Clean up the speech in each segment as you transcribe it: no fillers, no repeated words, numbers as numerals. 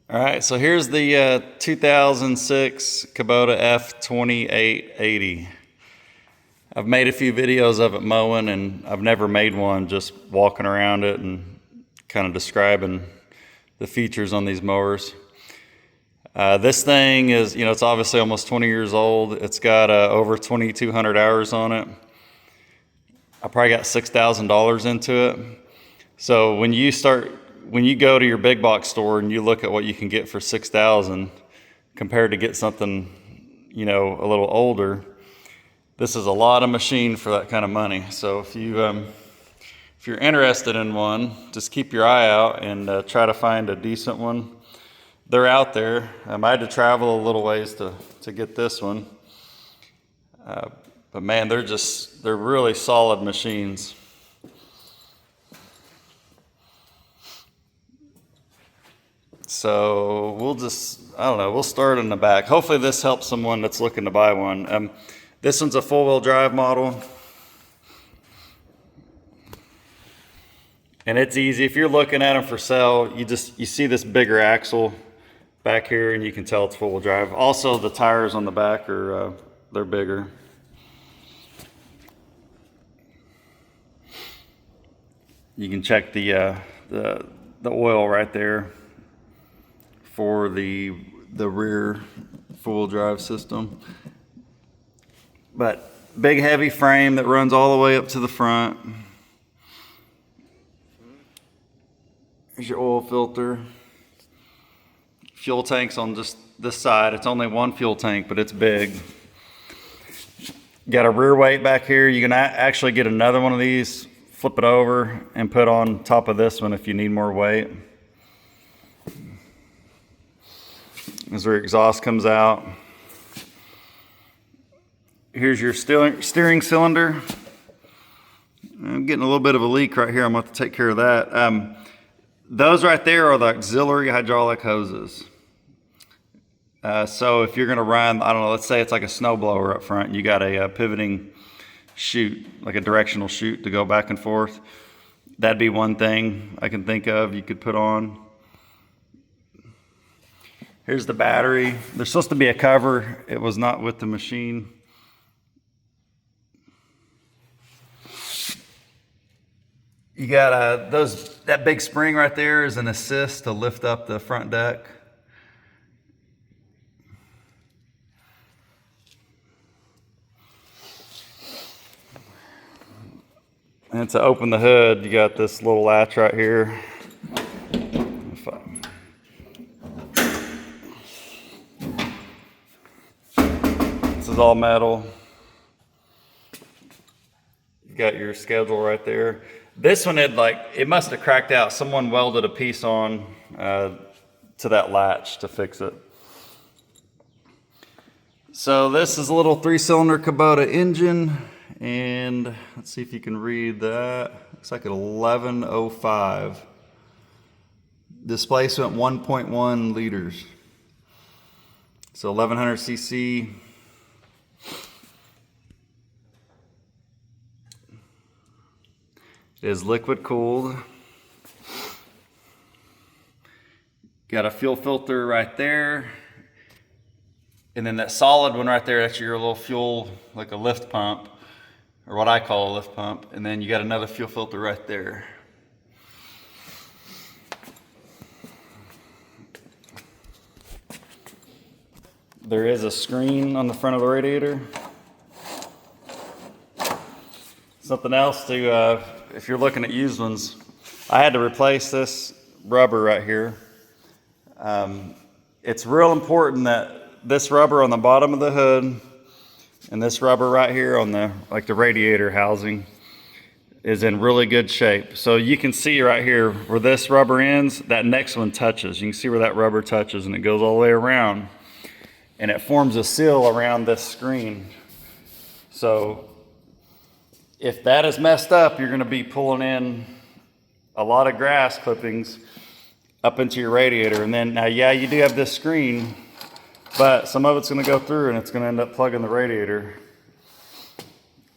All right, so here's the 2006 Kubota F2880. I've made a few videos of it mowing, and I've never made one just walking around it and kind of describing the features on these mowers. This thing is, it's obviously almost 20 years old. It's got over 2,200 hours on it. I probably got $6,000 into it. So when you go to your big box store and you look at what you can get for $6,000 compared to get something, a little older, this is a lot of machine for that kind of money. So if you're interested in one, just keep your eye out and try to find a decent one. They're out there. I had to travel a little ways to get this one. But man, they're really solid machines. So we'll start in the back. Hopefully this helps someone that's looking to buy one. This one's a four-wheel drive model. And it's easy. If you're looking at them for sale, you see this bigger axle back here and you can tell it's four-wheel drive. Also, the tires on the back they're bigger. You can check the oil right there for the rear four-wheel drive system. But big heavy frame that runs all the way up to the front. Here's your oil filter. Fuel tank's on just this side. It's only one fuel tank, but it's big. Got a rear weight back here. You can actually get another one of these, flip it over, and put on top of this one if you need more weight. As your exhaust comes out. Here's your steering cylinder. I'm getting a little bit of a leak right here. I'm going to have to take care of that. Those right there are the auxiliary hydraulic hoses. So if you're going to run, I don't know, let's say it's like a snowblower up front. You got a pivoting chute, like a directional chute to go back and forth. That'd be one thing I can think of you could put on. Here's the battery. There's supposed to be a cover. It was not with the machine. You got that big spring right there is an assist to lift up the front deck. And to open the hood, you got this little latch right here. This is all metal. You got your schedule right there. This one it must have cracked out. Someone welded a piece on to that latch to fix it. So this is a little 3-cylinder Kubota engine, and let's see if you can read that. Looks like an 1105. Displacement 1.1 liters. So 1100 cc. It is liquid cooled. Got a fuel filter right there. And then that solid one right there, that's your little fuel, like a lift pump, or what I call a lift pump. And then you got another fuel filter right there. There is a screen on the front of the radiator. Something else to, if you're looking at used ones, I had to replace this rubber right here. It's real important that this rubber on the bottom of the hood and this rubber right here on the radiator housing is in really good shape. So you can see right here where this rubber ends, that next one touches. You can see where that rubber touches, and it goes all the way around, and it forms a seal around this screen. So if that is messed up, you're going to be pulling in a lot of grass clippings up into your radiator. And then, now, yeah, you do have this screen, but some of it's going to go through and it's going to end up plugging the radiator.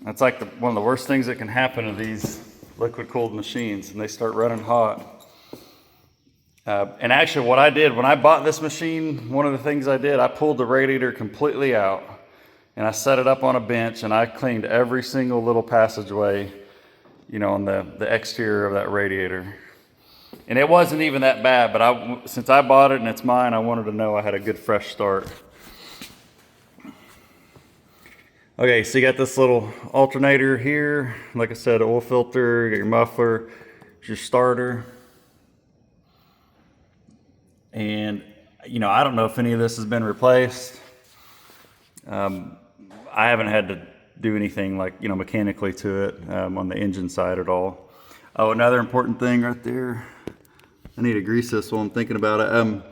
That's like one of the worst things that can happen to these liquid cooled machines, and they start running hot. And actually what I did when I bought this machine, one of the things I did, I pulled the radiator completely out and I set it up on a bench and I cleaned every single little passageway, you know, on the exterior of that radiator. And it wasn't even that bad, but since I bought it and it's mine, I wanted to know I had a good fresh start. Okay, so you got this little alternator here. Like I said, oil filter, you got your muffler, your starter. And, you know, I don't know if any of this has been replaced. I haven't had to do anything like, you know, mechanically to it on the engine side at all. Oh, another important thing right there. I need to grease this while I'm thinking about it.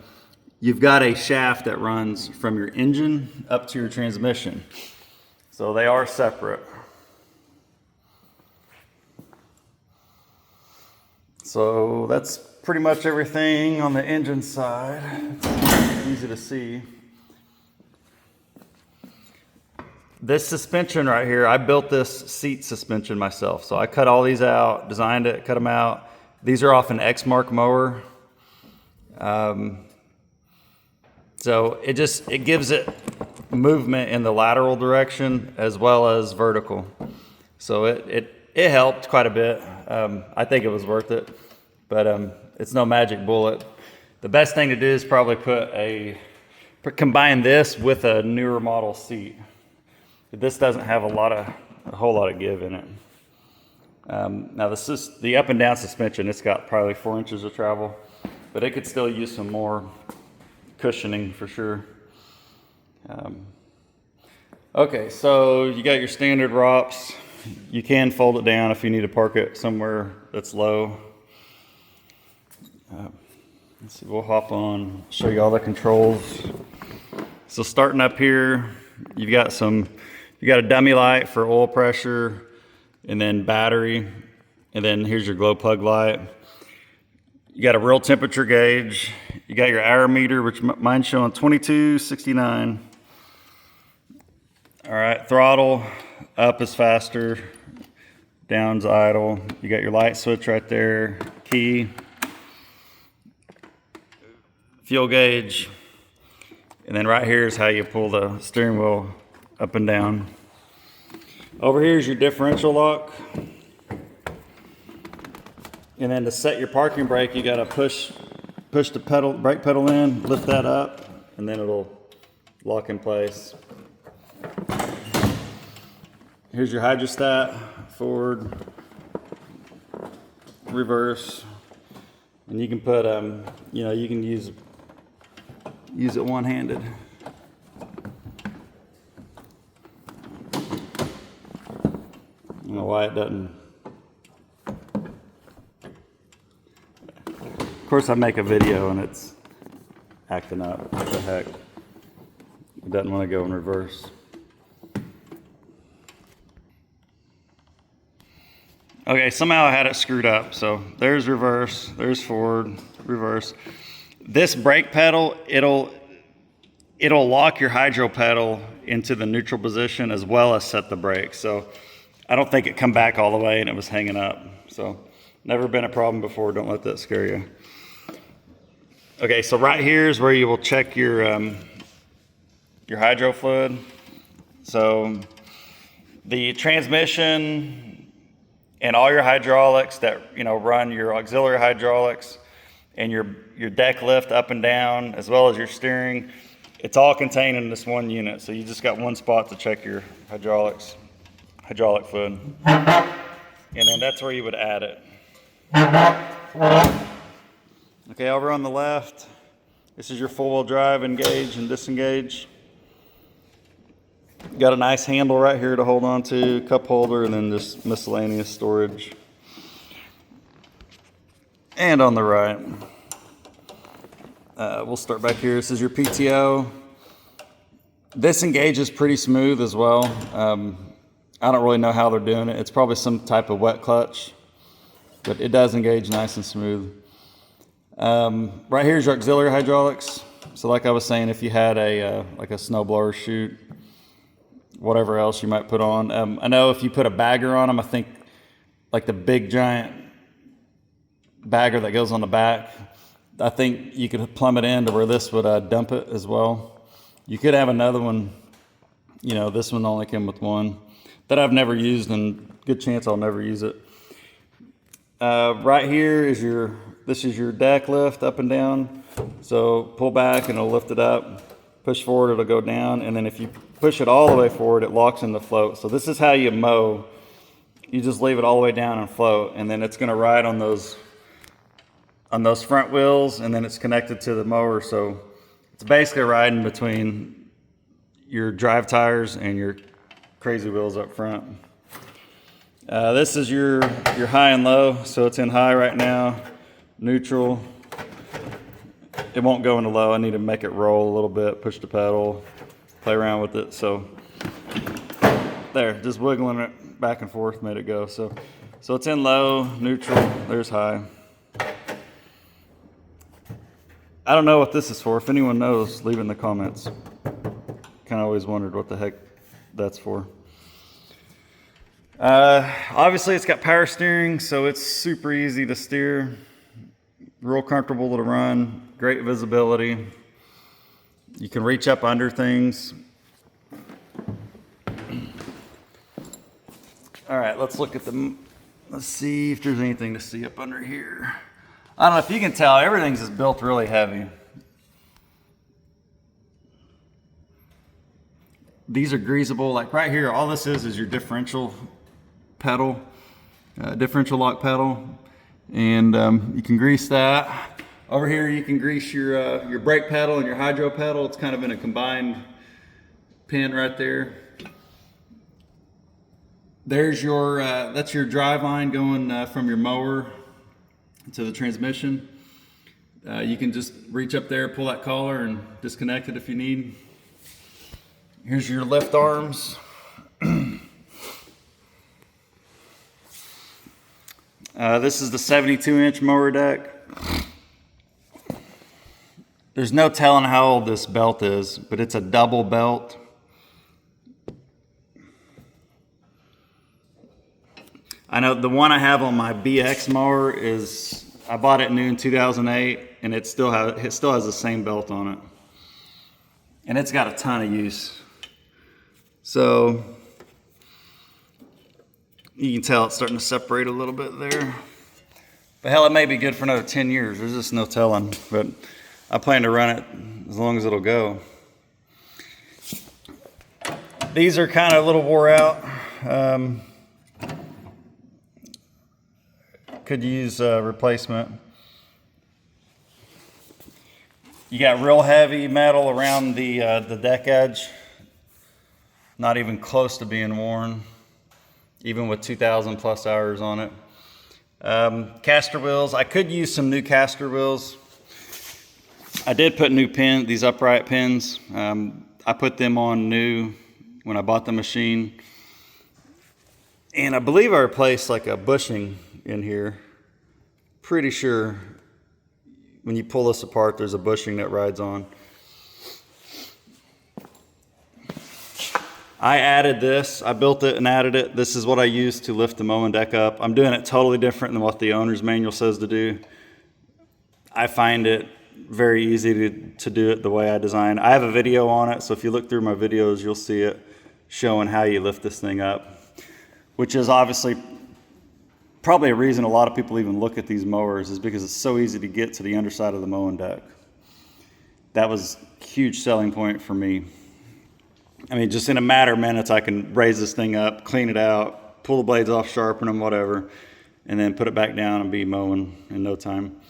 You've got a shaft that runs from your engine up to your transmission. So they are separate. So that's pretty much everything on the engine side. It's easy to see. This suspension right here, I built this seat suspension myself. So I cut all these out, designed it, cut them out. These are off an X-Mark mower. So it gives it movement in the lateral direction as well as vertical. So it helped quite a bit. I think it was worth it, but it's no magic bullet. The best thing to do is probably combine this with a newer model seat. This doesn't have a whole lot of give in it. Now this is the up and down suspension. It's got probably 4 inches of travel, but it could still use some more cushioning for sure. Okay, so you got your standard ROPS. You can fold it down if you need to park it somewhere that's low. Let's see, we'll hop on, show you all the controls. So starting up here, you got a dummy light for oil pressure, and then battery, and then here's your glow plug light. You got a real temperature gauge. You got your hour meter, which mine's showing 2269. All right, throttle, up is faster, down's idle. You got your light switch right there, key, fuel gauge, and then right here is how you pull the steering wheel up and down. Over here is your differential lock. And then to set your parking brake, you gotta push the brake pedal in, lift that up, and then it'll lock in place. Here's your hydrostat, forward, reverse, and you can put, you know, you can use it one-handed. I don't know why it doesn't. Of course, I make a video and it's acting up. What the heck? It doesn't want to go in reverse. Okay, somehow I had it screwed up. So there's reverse, there's forward, reverse. This brake pedal, it'll lock your hydro pedal into the neutral position as well as set the brake. So I don't think it come back all the way and it was hanging up. So never been a problem before. Don't let that scare you. Okay, so right here is where you will check your hydro fluid. So the transmission and all your hydraulics that, you know, run your auxiliary hydraulics and your deck lift up and down, as well as your steering, it's all contained in this one unit. So you just got one spot to check your hydraulic fluid. And then that's where you would add it. Okay, over on the left, this is your four-wheel drive engage and disengage. Got a nice handle right here to hold on to, cup holder, and then just miscellaneous storage. And on the right, we'll start back here. This is your PTO. This engage is pretty smooth as well. I don't really know how they're doing it. It's probably some type of wet clutch, but it does engage nice and smooth. Right here is your auxiliary hydraulics. So like I was saying, if you had like a snowblower chute, whatever else you might put on. I know if you put a bagger on them, I think like the big giant bagger that goes on the back, I think you could plumb it in to where this would dump it as well. You could have another one, you know, this one only came with one that I've never used, and good chance I'll never use it. Right here is this is your deck lift up and down. So pull back and it'll lift it up. Push forward, it'll go down. And then if you push it all the way forward, it locks in the float. So this is how you mow. You just leave it all the way down and float. And then it's gonna ride on those front wheels, and then it's connected to the mower. So it's basically riding between your drive tires and your crazy wheels up front. This is your high and low. So it's in high right now, neutral. It won't go into low. I need to make it roll a little bit, push the pedal, play around with it. So there, just wiggling it back and forth made it go. So it's in low, neutral, there's high. I don't know what this is for. If anyone knows, leave it in the comments. Kind of always wondered what the heck that's for. Obviously it's got power steering, so it's super easy to steer, real comfortable to run, great visibility. You can reach up under things. All right, let's look at let's see if there's anything to see up under here. I don't know if you can tell, everything's just built really heavy. These are greasable, like right here, all this is your differential pedal, differential lock pedal, and you can grease that. Over here you can grease your brake pedal and your hydro pedal. It's kind of in a combined pin right there. There's your, that's your drive line going from your mower to the transmission. You can just reach up there, pull that collar and disconnect it if you need. Here's your lift arms. This is the 72-inch mower deck. There's no telling how old this belt is, but it's a double belt. I know the one I have on my BX mower is, I bought it new in 2008, and it still has the same belt on it. And it's got a ton of use. So you can tell it's starting to separate a little bit there. But hell, it may be good for another 10 years. There's just no telling. But I plan to run it as long as it'll go. These are kind of a little wore out. Could use a replacement. You got real heavy metal around the deck edge. Not even close to being worn, even with 2,000 plus hours on it. Caster wheels, I could use some new caster wheels. I did put new these upright pins. I put them on new when I bought the machine. And I believe I replaced like a bushing in here. Pretty sure when you pull this apart, there's a bushing that rides on. I added this, I built it and added it. This is what I use to lift the mowing deck up. I'm doing it totally different than what the owner's manual says to do. I find it very easy to do it the way I designed. I have a video on it, so if you look through my videos, you'll see it showing how you lift this thing up, which is obviously probably a reason a lot of people even look at these mowers, is because it's so easy to get to the underside of the mowing deck. That was a huge selling point for me. I mean, just in a matter of minutes, I can raise this thing up, clean it out, pull the blades off, sharpen them, whatever, and then put it back down and be mowing in no time.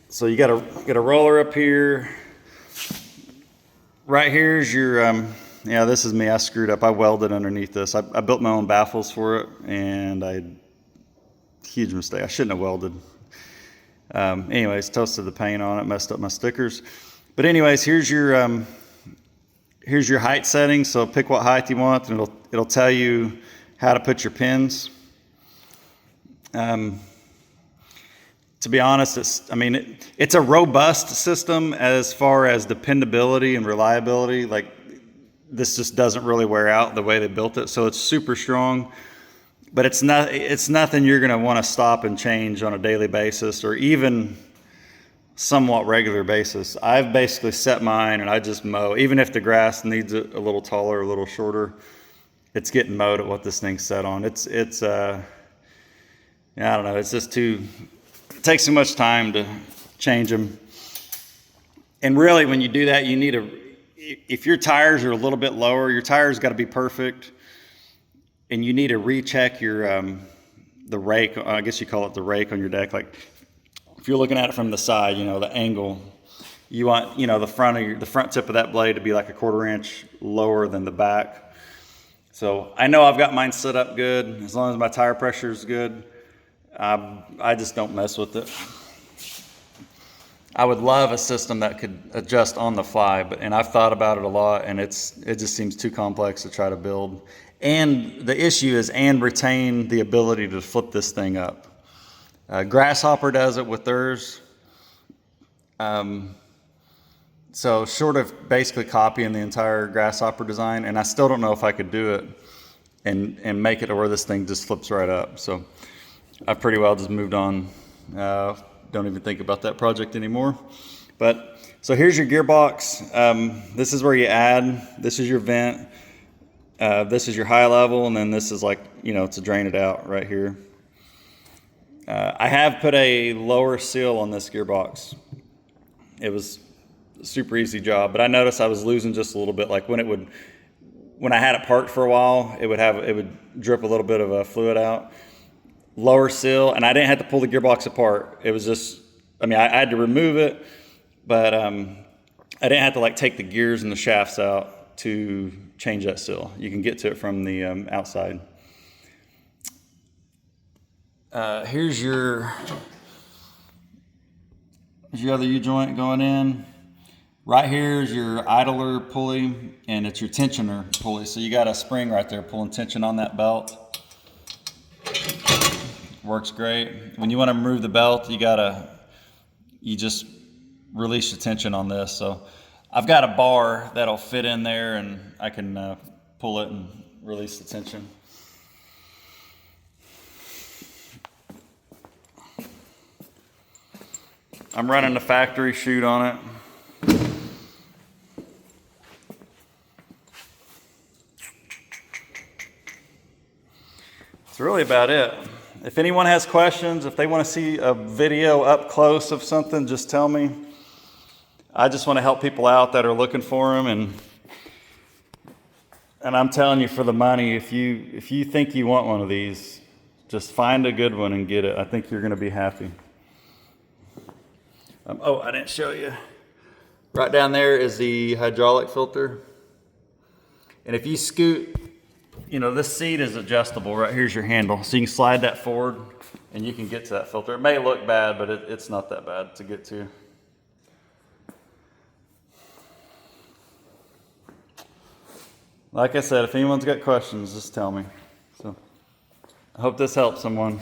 So you got a roller up here. Right here is your, yeah, this is me. I screwed up. I welded underneath this. I built my own baffles for it, and huge mistake. I shouldn't have welded. Anyways, toasted the paint on it, messed up my stickers. But anyways, here's your height settings. So pick what height you want, and it'll tell you how to put your pins. To be honest, it's a robust system as far as dependability and reliability. Like, this just doesn't really wear out the way they built it. So it's super strong, but it's nothing you're gonna wanna stop and change on a daily basis, or even somewhat regular basis. I've basically set mine and I just mow. Even if the grass needs it a little taller, a little shorter, it's getting mowed at what this thing's set on. I don't know, it's just it takes too much time to change them. And really, when you do that, you need if your tires are a little bit lower, your tires got to be perfect, and you need to recheck your the rake. I guess you call it the rake on your deck. Like if you're looking at it from the side, the angle, you want the front tip of that blade to be like a 1/4 inch lower than the back. So I know I've got mine set up good as long as my tire pressure is good. I just don't mess with it. I would love a system that could adjust on the fly, and I've thought about it a lot, and it just seems too complex to try to build. And the issue is, retain the ability to flip this thing up. Grasshopper does it with theirs. So short of basically copying the entire Grasshopper design, and I still don't know if I could do it and make it to where this thing just flips right up. So I've pretty well just moved on. Don't even think about that project anymore. But so here's your gearbox. This is where you add. This is your vent. This is your high level, and then this is like, to drain it out right here. I have put a lower seal on this gearbox. It was a super easy job, but I noticed I was losing just a little bit. Like when I had it parked for a while, it would drip a little bit of fluid out. Lower seal, and I didn't have to pull the gearbox apart. It was just, I had to remove it, but I didn't have to take the gears and the shafts out to change that seal. You can get to it from the outside. Here's your other U-joint going in. Right here is your idler pulley, and it's your tensioner pulley. So you got a spring right there pulling tension on that belt. Works great. When you want to remove the belt, you just release the tension on this. So I've got a bar that'll fit in there, and I can pull it and release the tension. I'm running the factory chute on it. That's really about it. If anyone has questions, if they want to see a video up close of something, just tell me. I just want to help people out that are looking for them, and I'm telling you, for the money, if you think you want one of these, just find a good one and get it. I think you're going to be happy. Oh, I didn't show you. Right down there is the hydraulic filter, and if you scoot, this seat is adjustable. Right here's your handle, so you can slide that forward and you can get to that filter. It may look bad, but it's not that bad to get to. Like I said, if anyone's got questions, just tell me. So I hope this helps someone.